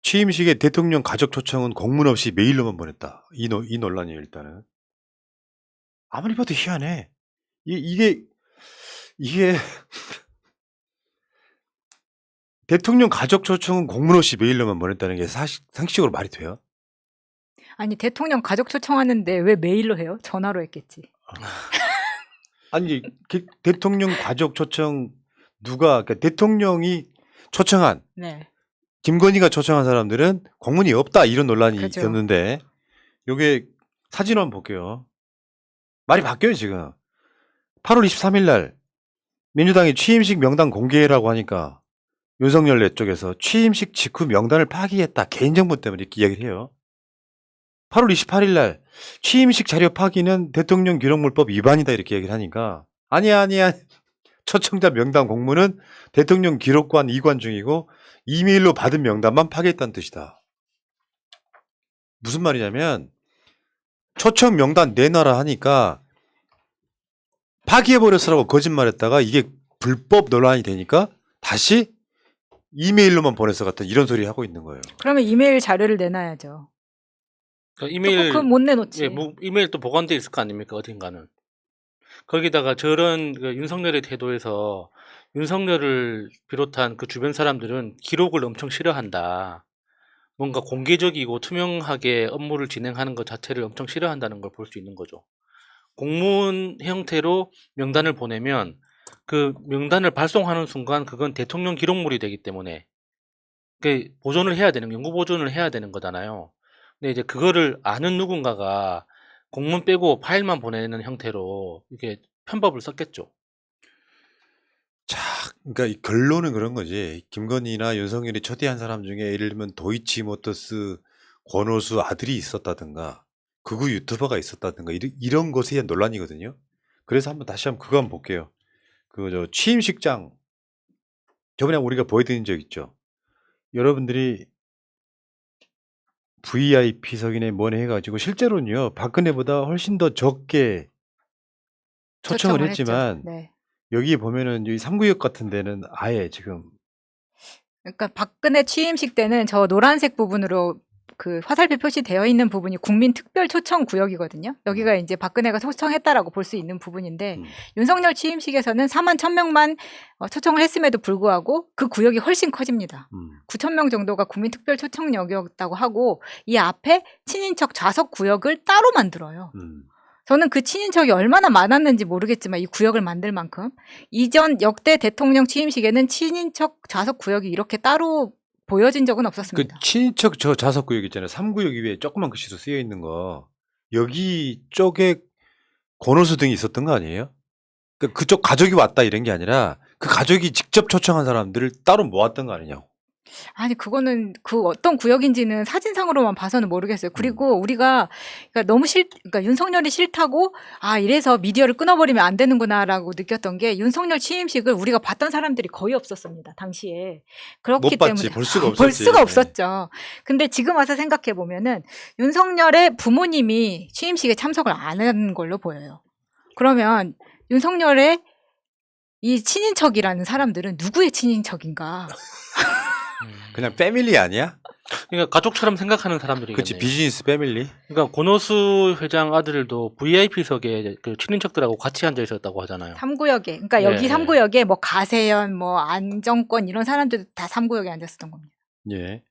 취임식에 대통령 가족 초청은 공문 없이 메일로만 보냈다. 이 논란이에요, 일단은. 아무리 봐도 희한해. 이게 대통령 가족 초청은 공문 없이 메일로만 보냈다는 게 상식적으로 말이 돼요? 아니 대통령 가족 초청하는데 왜 메일로 해요? 전화로 했겠지. 아니 대통령 가족 초청 그러니까 대통령이 초청한 네. 김건희가 초청한 사람들은 공문이 없다 이런 논란이 그죠. 있었는데 요게 사진 한번 볼게요. 말이 바뀌어요 지금. 8월 23일 날 민주당이 취임식 명단 공개라고 하니까 윤석열 쪽에서 취임식 직후 명단을 파기했다. 개인정보 때문에 이렇게 이야기를 해요. 8월 28일 날 취임식 자료 파기는 대통령 기록물법 위반이다 이렇게 얘기를 하니까 아니야 초청자 명단 공문은 대통령 기록관 이관 중이고 이메일로 받은 명단만 파기했다는 뜻이다. 무슨 말이냐면 초청 명단 내놔라 하니까 파기해버렸으라고 거짓말했다가 이게 불법 논란이 되니까 다시 이메일로만 보내서 같은 이런 소리 하고 있는 거예요. 그러면 이메일 자료를 내놔야죠. 그러니까 이메일 그건 못 내놓지. 예, 이메일 또 보관돼 있을 거 아닙니까 어딘가는. 거기다가 저런 그 윤석열의 태도에서 윤석열을 비롯한 그 주변 사람들은 기록을 엄청 싫어한다. 뭔가 공개적이고 투명하게 업무를 진행하는 것 자체를 엄청 싫어한다는 걸 볼 수 있는 거죠. 공문 형태로 명단을 보내면 그 명단을 발송하는 순간 그건 대통령 기록물이 되기 때문에 그 보존을 해야 되는 연구 보존을 해야 되는 거잖아요. 근데 이제 그거를 아는 누군가가 공문 빼고 파일만 보내는 형태로 이게 편법을 썼겠죠. 자, 그러니까 이 결론은 그런 거지. 김건희나 윤석열이 초대한 사람 중에 예를 들면 도이치모터스 권오수 아들이 있었다든가 극우 유튜버가 있었다든가 이런 것에 대한 논란이거든요. 그래서 다시 한번 그거 한번 볼게요. 저 취임식장 저번에 우리가 보여드린 적 있죠. 여러분들이 VIP석이네 뭐네 해가지고 실제로는요 박근혜보다 훨씬 더 적게 초청을 했지만 네. 여기 보면은 이 3구역 같은 데는 아예 지금 그러니까 박근혜 취임식 때는 저 노란색 부분으로 그 화살표 표시되어 있는 부분이 국민 특별 초청 구역이거든요. 여기가 이제 박근혜가 초청했다라고 볼 수 있는 부분인데 윤석열 취임식에서는 4만 1,000명만 초청을 했음에도 불구하고 그 구역이 훨씬 커집니다. 9,000명 정도가 국민 특별 초청역이었다고 하고 이 앞에 친인척 좌석 구역을 따로 만들어요. 저는 그 친인척이 얼마나 많았는지 모르겠지만 이 구역을 만들 만큼 이전 역대 대통령 취임식에는 친인척 좌석 구역이 이렇게 따로 보여진 적은 없었습니다. 그 친인척 저 좌석 구역 있잖아요. 3구역 위에 조그만 글씨로 쓰여 있는 거 여기 쪽에 권오수 등이 있었던 거 아니에요? 그쪽 가족이 왔다 이런 게 아니라 그 가족이 직접 초청한 사람들을 따로 모았던 거 아니냐고. 아니 그거는 그 어떤 구역인지는 사진상으로만 봐서는 모르겠어요. 그리고 우리가 그러니까 그러니까 윤석열이 싫다고 이래서 미디어를 끊어버리면 안 되는구나라고 느꼈던 게 윤석열 취임식을 우리가 봤던 사람들이 거의 없었습니다. 당시에 그렇기 못 봤지. 때문에 볼 수가 없었지. 볼 수가 없었죠. 근데 지금 와서 생각해 보면은 윤석열의 부모님이 취임식에 참석을 안 한 걸로 보여요. 그러면 윤석열의 이 친인척이라는 사람들은 누구의 친인척인가? 그냥 패밀리 아니야? 그러니까 가족처럼 생각하는 사람들이겠네요. 그렇지 비즈니스 패밀리. 그러니까 권오수 회장 아들도 VIP석에 그 친인척들하고 같이 앉아 있었다고 하잖아요. 3구역에 그러니까 여기 3구역에 뭐 가세현, 뭐 안정권 이런 사람들도 다 3구역에 앉았었던 겁니다. 예.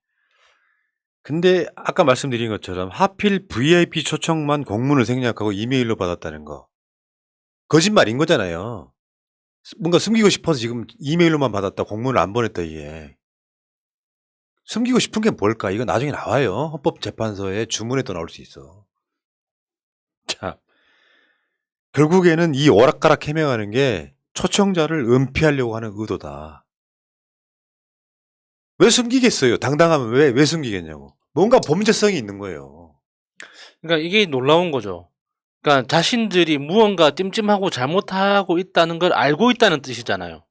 근데 아까 말씀드린 것처럼 하필 VIP 초청만 공문을 생략하고 이메일로 받았다는 거 거짓말인 거잖아요. 뭔가 숨기고 싶어서 지금 이메일로만 받았다 공문을 안 보냈다 이게. 숨기고 싶은 게 뭘까? 이거 나중에 나와요. 헌법재판소에 주문에 또 나올 수 있어. 자, 결국에는 이 오락가락 해명하는 게 초청자를 은폐하려고 하는 의도다. 왜 숨기겠어요? 당당하면 왜 숨기겠냐고. 뭔가 범죄성이 있는 거예요. 그러니까 이게 놀라운 거죠. 그러니까 자신들이 무언가 찜찜하고 잘못하고 있다는 걸 알고 있다는 뜻이잖아요.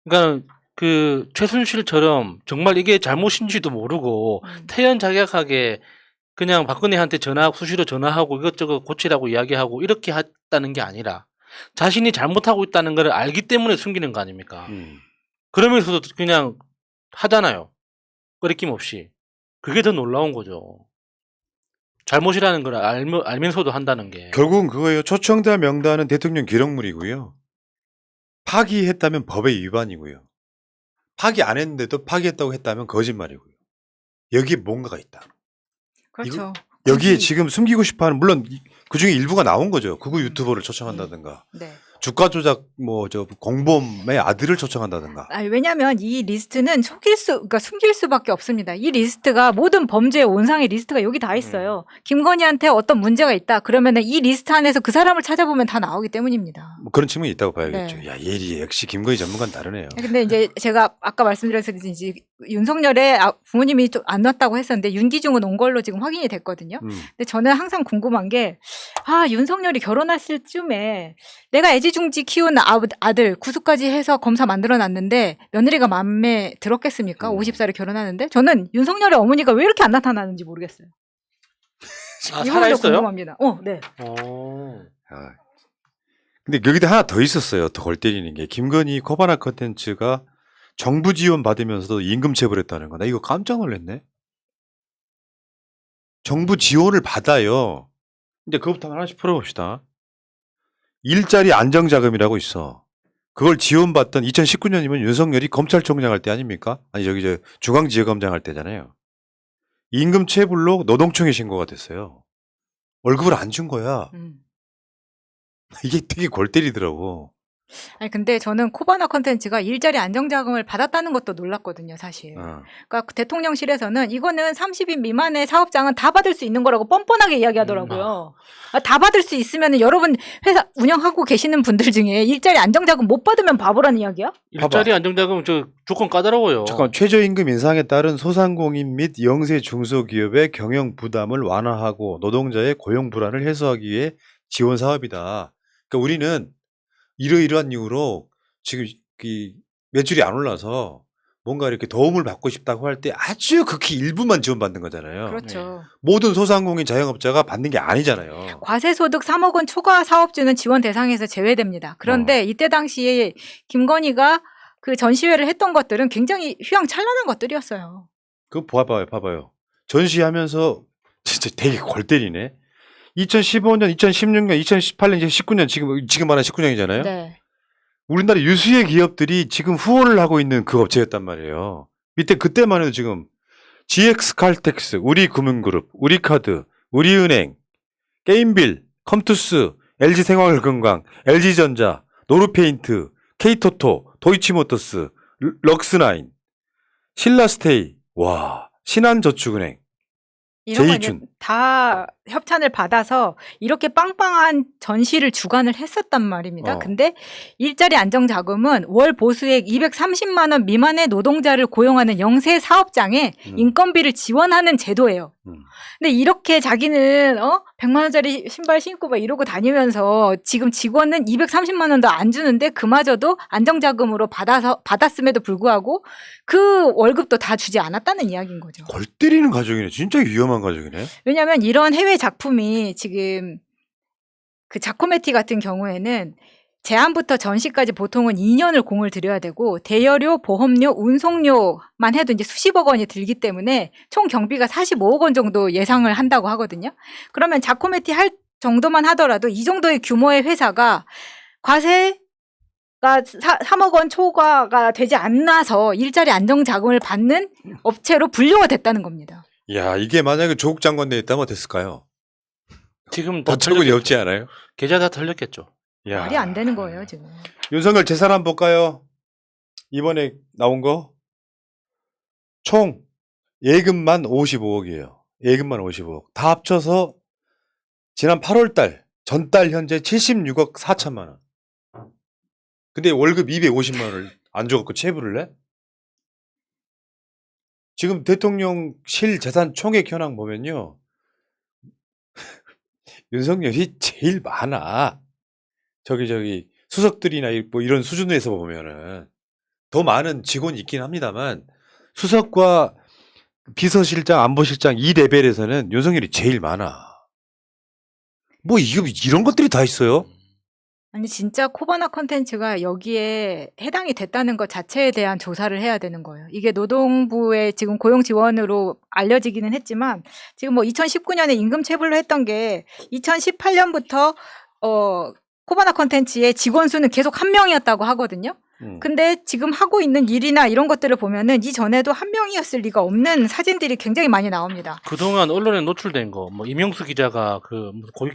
그러니까 그 최순실처럼 정말 이게 잘못인지도 모르고 태연자격하게 그냥 박근혜한테 수시로 전화하고 이것저것 고치라고 이야기하고 이렇게 했다는 게 아니라 자신이 잘못하고 있다는 걸 알기 때문에 숨기는 거 아닙니까? 그러면서도 그냥 하잖아요. 꺼리낌 없이. 그게 더 놀라운 거죠. 잘못이라는 걸 알면서도 한다는 게. 결국은 그거예요. 초청자 명단은 대통령 기록물이고요. 파기했다면 법의 위반이고요. 파기 안 했는데도 파기했다고 했다면 거짓말이고요. 여기에 뭔가가 있다. 그렇죠. 여기에 굳이- 지금 숨기고 싶어하는 물론 그 중에 일부가 나온 거죠. 극우 유튜버를 초청한다든가 네. 주가 조작 뭐 저 공범의 아들을 초청한다든가. 아니, 왜냐하면 이 리스트는 그러니까 숨길 수밖에 없습니다. 이 리스트가 모든 범죄의 온상의 리스트가 여기 다 있어요. 김건희한테 어떤 문제가 있다. 그러면은 이 리스트 안에서 그 사람을 찾아보면 다 나오기 때문입니다. 뭐 그런 측면이 있다고 봐야겠죠. 네. 야, 예리 역시 김건희 전문가는 다르네요. 근데 이제 제가 아까 말씀드렸듯이 윤석열의 부모님이 또 안 왔다고 했었는데 윤기중은 온 걸로 지금 확인이 됐거든요. 근데 저는 항상 궁금한 게 윤석열이 결혼했을 쯤에 내가 애지중지 키운 아들 구수까지 해서 검사 만들어놨는데 며느리가 마음에 들었겠습니까? 50살에 결혼하는데 저는 윤석열의 어머니가 왜 이렇게 안 나타나는지 모르겠어요. 아, 이 부분도 살아있어요? 궁금합니다. 네. 아, 근데 여기다 하나 더 있었어요. 더 골 때리는 게 김건희 코바나 컨텐츠가 정부 지원 받으면서도 임금 체불했다는 거. 나 이거 깜짝 놀랐네. 정부 지원을 받아요. 근데 그것부터 하나씩 풀어봅시다. 일자리 안정자금이라고 있어. 그걸 지원받던 2019년이면 윤석열이 검찰총장 할 때 아닙니까? 아니 저기 저 중앙지검장 할 때잖아요. 임금 체불로 노동청에 신고가 됐어요. 월급을 안 준 거야. 이게 되게 골 때리더라고. 아니 근데 저는 코바나 컨텐츠가 일자리 안정자금을 받았다는 것도 놀랐거든요, 사실. 그러니까 대통령실에서는 이거는 30인 미만의 사업장은 다 받을 수 있는 거라고 뻔뻔하게 이야기하더라고요. 다 받을 수 있으면 여러분 회사 운영하고 계시는 분들 중에 일자리 안정자금 못 받으면 바보란 이야기야? 일자리 안정자금 저 조건 까다로워요. 잠깐 최저임금 인상에 따른 소상공인 및 영세 중소기업의 경영 부담을 완화하고 노동자의 고용 불안을 해소하기 위해 지원 사업이다. 그러니까 우리는 이러이러한 이유로 지금 매출이 안 올라서 뭔가 이렇게 도움을 받고 싶다고 할 때 아주 극히 일부만 지원받는 거잖아요. 그렇죠. 모든 소상공인 자영업자가 받는 게 아니잖아요. 과세소득 3억 원 초과 사업주는 지원 대상에서 제외됩니다. 그런데 이때 당시에 김건희가 그 전시회를 했던 것들은 굉장히 휘황찬란한 것들이었어요. 그거 봐봐요. 전시하면서 진짜 되게 골 때리네. 2015년, 2016년, 2018년, 2019년 지금 말한 19년이잖아요. 네. 우리나라 유수의 기업들이 지금 후원을 하고 있는 그 업체였단 말이에요. 밑에 그때만 해도 지금 GX칼텍스, 우리금융그룹, 우리카드, 우리은행, 게임빌, 컴투스, LG생활건강, LG전자, 노르페인트, K토토, 도이치모터스, 럭스나인, 신라스테이, 와, 신한저축은행, 이런 거 제이춘. 이제 다 협찬을 받아서 이렇게 빵빵한 전시를 주관을 했었단 말입니다. 근데 일자리 안정자금은 월 보수액 230만 원 미만의 노동자를 고용하는 영세 사업장에 인건비를 지원하는 제도예요. 근데 이렇게 자기는 100만 원짜리 신발 신고 막 이러고 다니면서 지금 직원은 230만 원도 안 주는데 그마저도 안정자금으로 받았음에도 불구하고 그 월급도 다 주지 않았다는 이야기인 거죠. 골 때리는 가족이네. 진짜 위험한 가족이네. 왜냐하면 이런 해외 작품이 지금 그 자코메티 같은 경우에는 제안부터 전시까지 보통은 2년을 공을 들여야 되고 대여료, 보험료, 운송료만 해도 이제 수십억 원이 들기 때문에 총 경비가 45억 원 정도 예상을 한다고 하거든요. 그러면 자코메티 할 정도만 하더라도 이 정도의 규모의 회사가 과세가 3억 원 초과가 되지 않아서 일자리 안정자금을 받는 업체로 분류가 됐다는 겁니다. 야, 이게 만약에 조국 장관 내 있다면 어땠을까요? 지금 다 어처구니 털렸겠죠. 없지 않아요? 계좌 다 털렸겠죠. 야. 말이 안 되는 거예요, 지금. 윤석열 재산 한번 볼까요? 이번에 나온 거? 총 예금만 55억이에요. 예금만 55억. 다 합쳐서 지난 8월 달, 전달 현재 76억 4천만 원. 근데 월급 250만 원을 안 줘갖고 체불을 해? 지금 대통령실 재산 총액 현황 보면요. 윤석열이 제일 많아. 저기 수석들이나 뭐 이런 수준에서 보면은 더 많은 직원이 있긴 합니다만 수석과 비서실장, 안보실장 이 레벨에서는 윤석열이 제일 많아. 뭐 이런 것들이 다 있어요. 아니 진짜 코바나 컨텐츠가 여기에 해당이 됐다는 것 자체에 대한 조사를 해야 되는 거예요. 이게 노동부의 지금 고용 지원으로 알려지기는 했지만 지금 뭐 2019년에 임금 체불로 했던 게 2018년부터 코바나 컨텐츠의 직원 수는 계속 1명이었다고 하거든요. 근데 지금 하고 있는 일이나 이런 것들을 보면은 이전에도 1명이었을 리가 없는 사진들이 굉장히 많이 나옵니다. 그동안 언론에 노출된 거, 뭐 이명수 기자가 그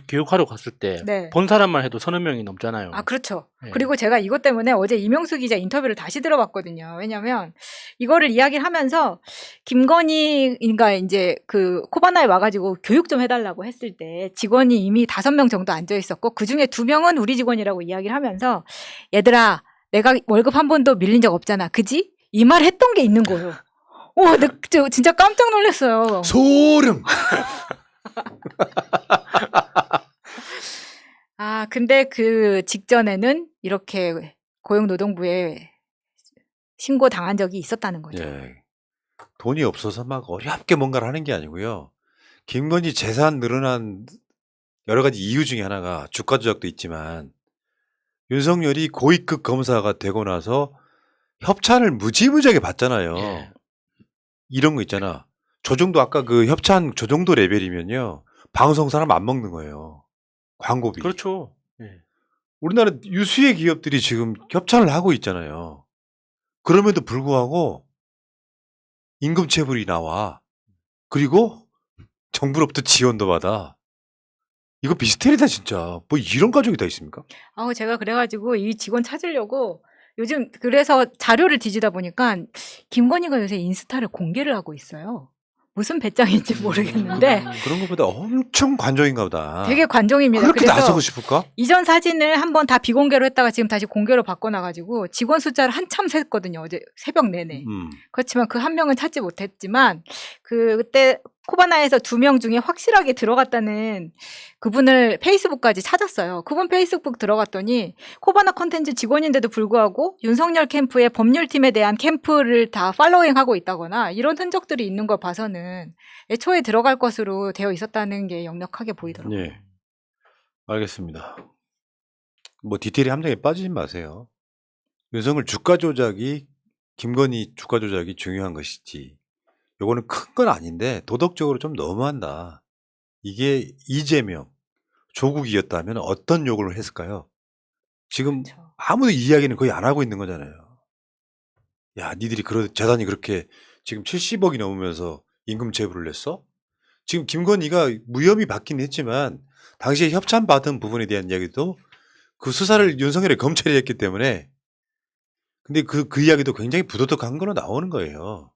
교육하러 갔을 때 본 네. 사람만 해도 30명이 넘잖아요. 아, 그렇죠. 네. 그리고 제가 이것 때문에 어제 이명수 기자 인터뷰를 다시 들어봤거든요. 왜냐면 이거를 이야기를 하면서 김건희가 이제 그 코바나에 와가지고 교육 좀 해달라고 했을 때 직원이 이미 5명 정도 앉아 있었고 그 중에 2명은 우리 직원이라고 이야기를 하면서 얘들아, 내가 월급 한 번도 밀린 적 없잖아. 그지? 이 말 했던 게 있는 거예요. 와, 저 진짜 깜짝 놀랐어요. 소름. 아, 근데 그 직전에는 이렇게 고용노동부에 신고 당한 적이 있었다는 거죠. 예. 돈이 없어서 막 어렵게 뭔가를 하는 게 아니고요. 김건희 재산 늘어난 여러 가지 이유 중에 하나가 주가 조작도 있지만 윤석열이 고위급 검사가 되고 나서 협찬을 무지무지하게 받잖아요. 예. 이런 거 있잖아. 저 정도 아까 그 협찬 저 정도 레벨이면요. 방송 사람 안 먹는 거예요. 광고비. 그렇죠. 예. 우리나라 유수의 기업들이 지금 협찬을 하고 있잖아요. 그럼에도 불구하고 임금 체불이 나와. 그리고 정부로부터 지원도 받아. 이거 비스테리다 진짜. 뭐 이런 가족이 다 있습니까? 아우, 제가 그래가지고 이 직원 찾으려고 요즘 그래서 자료를 뒤지다 보니까 김건희가 요새 인스타를 공개를 하고 있어요. 무슨 배짱인지 모르겠는데 그런 것보다 엄청 관종인가 보다. 되게 관종입니다. 그렇게 그래서 나서고 싶을까? 이전 사진을 한번 다 비공개로 했다가 지금 다시 공개로 바꿔놔가지고 직원 숫자를 한참 셌거든요. 어제 새벽 내내. 그렇지만 그 1명은 찾지 못했지만 그때 코바나에서 2명 중에 확실하게 들어갔다는 그분을 페이스북까지 찾았어요. 그분 페이스북 들어갔더니 코바나 컨텐츠 직원인데도 불구하고 윤석열 캠프의 법률팀에 대한 캠프를 다 팔로잉하고 있다거나 이런 흔적들이 있는 걸 봐서는 애초에 들어갈 것으로 되어 있었다는 게 역력하게 보이더라고요. 예. 알겠습니다. 뭐 디테일이 함정에 빠지지 마세요. 윤석열 주가 조작이 김건희 주가 조작이 중요한 것이지. 요거는 큰 건 아닌데 도덕적으로 좀 너무한다. 이게 이재명, 조국이었다면 어떤 욕을 했을까요? 지금 그렇죠. 아무도 이야기는 거의 안 하고 있는 거잖아요. 야, 니들이 재산이 그렇게 지금 70억이 넘으면서 임금 체불을 했어? 지금 김건희가 무혐의 받긴 했지만 당시에 협찬 받은 부분에 대한 이야기도 그 수사를 윤석열의 검찰이 했기 때문에 근데 그 이야기도 굉장히 부도덕한 거로 나오는 거예요.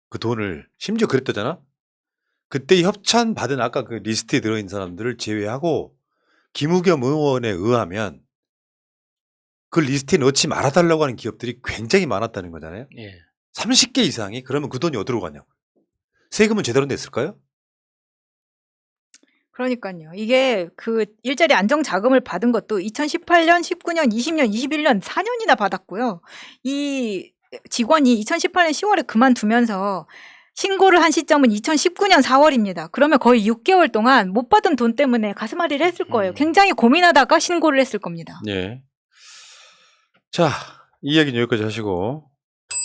그 돈을 심지어 그랬다잖아. 그때 협찬 받은 아까 그 리스트에 들어있는 사람들을 제외하고 김우겸 의원에 의하면 그 리스트에 넣지 말아달라고 하는 기업들이 굉장히 많았다는 거잖아요. 예. 30개 이상이. 그러면 그 돈이 어디로 가냐고. 세금은 제대로 냈을까요? 그러니까요. 이게 그 일자리 안정 자금을 받은 것도 2018년, 19년, 20년, 21년 4년이나 받았고요. 이 직원이 2018년 10월에 그만두면서 신고를 한 시점은 2019년 4월입니다. 그러면 거의 6개월 동안 못 받은 돈 때문에 가슴앓이를 했을 거예요. 굉장히 고민하다가 신고를 했을 겁니다. 예. 자, 이 이야기는 여기까지 하시고